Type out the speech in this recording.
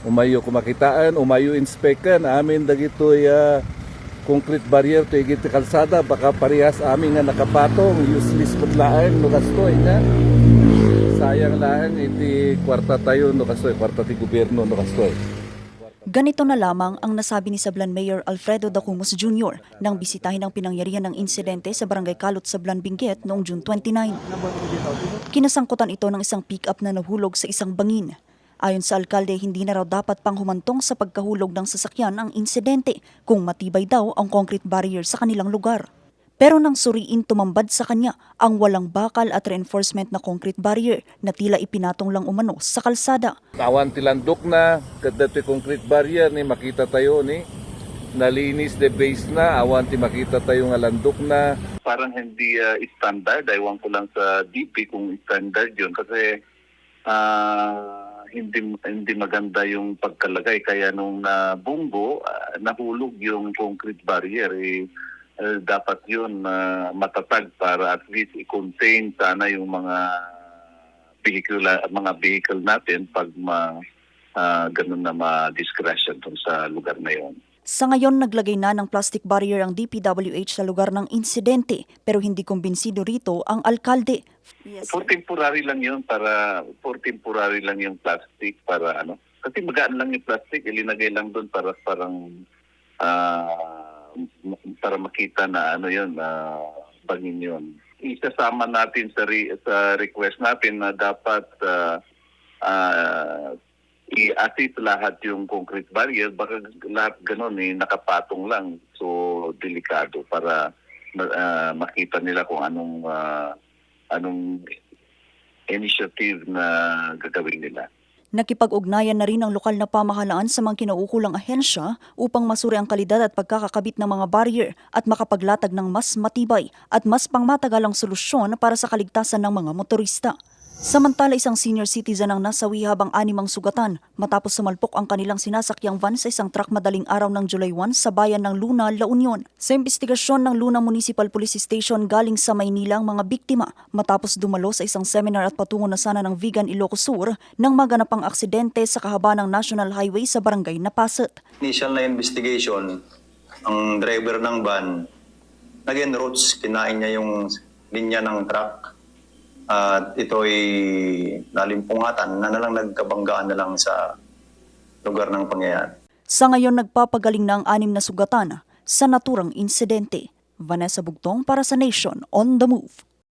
umayo kumakitaan, umayo inspekan, amin dagitoy concrete barrier to igit kalsada, baka parehas amin nga nakapatong, useless pud laan no kastoy nga. Sayang lang iti kwarta tayo no kastoy, kwarta ti gobyerno no kastoy. Ganito na lamang ang nasabi ni Sablan Mayor Alfredo Dacumos Jr. nang bisitahin ang pinangyarihan ng insidente sa Barangay Kalot, Sablan, Benguet noong June 29. Kinasangkutan ito ng isang pick-up na nahulog sa isang bangin. Ayon sa alkalde, hindi na raw dapat pang humantong sa pagkahulog ng sasakyan ang insidente kung matibay daw ang concrete barrier sa kanilang lugar. Pero nang suriin tumambad sa kanya ang walang bakal at reinforcement na concrete barrier na tila ipinatong lang umano sa kalsada. Awan tilandok na, kada ti concrete barrier ni makita tayo ni nalinis the base na, awan ti makita tayo nga landok na. Parang hindi standard, aywan ko lang sa DP kung standard yun kasi hindi maganda yung pagkalagay kaya nung nabunggo, nahulog yung concrete barrier. Dapat yun matatag para at least i-contain sana yung mga vehicle natin pag ganun na ma-discretion sa lugar na yun. Sa ngayon, naglagay na ng plastic barrier ang DPWH sa lugar ng insidente pero hindi kumbinsido rito ang alkalde. For temporary lang yung plastic para ano. Kasi magaan lang yung plastic, ilinagay lang doon para makita na ano yun, bangin yun. Isasama natin sa request natin na dapat i-assist lahat yung concrete barrier, baka lahat ganun nakapatong lang. So, delikado para makita nila kung anong initiative na gagawin nila. Nakipag-ugnayan na rin ang lokal na pamahalaan sa mga kinaukulang ahensya upang masuri ang kalidad at pagkakakabit ng mga barrier at makapaglatag ng mas matibay at mas pangmatagalang solusyon para sa kaligtasan ng mga motorista. Samantala, isang senior citizen ang nasawi habang 6 ang sugatan matapos sumalpok ang kanilang sinasakyang van sa isang truck madaling araw ng July 1 sa bayan ng Luna, La Union. Sa investigasyon ng Luna Municipal Police Station, galing sa Maynila ang mga biktima matapos dumalo sa isang seminar at patungo na sana ng Vigan, Ilocos Sur nang maganapang aksidente sa kahaba ng National Highway sa barangay Napaset. Initial na investigation, ang driver ng van nag-enroutes, kinain niya yung linya ng truck. At ito'y nalimpungatan na nalang nagkabanggaan na lang sa lugar ng pangyayari. Sa ngayon, nagpapagaling na ang 6 na sugatan sa naturang insidente. Vanessa Bugtong para sa Nation on the Move.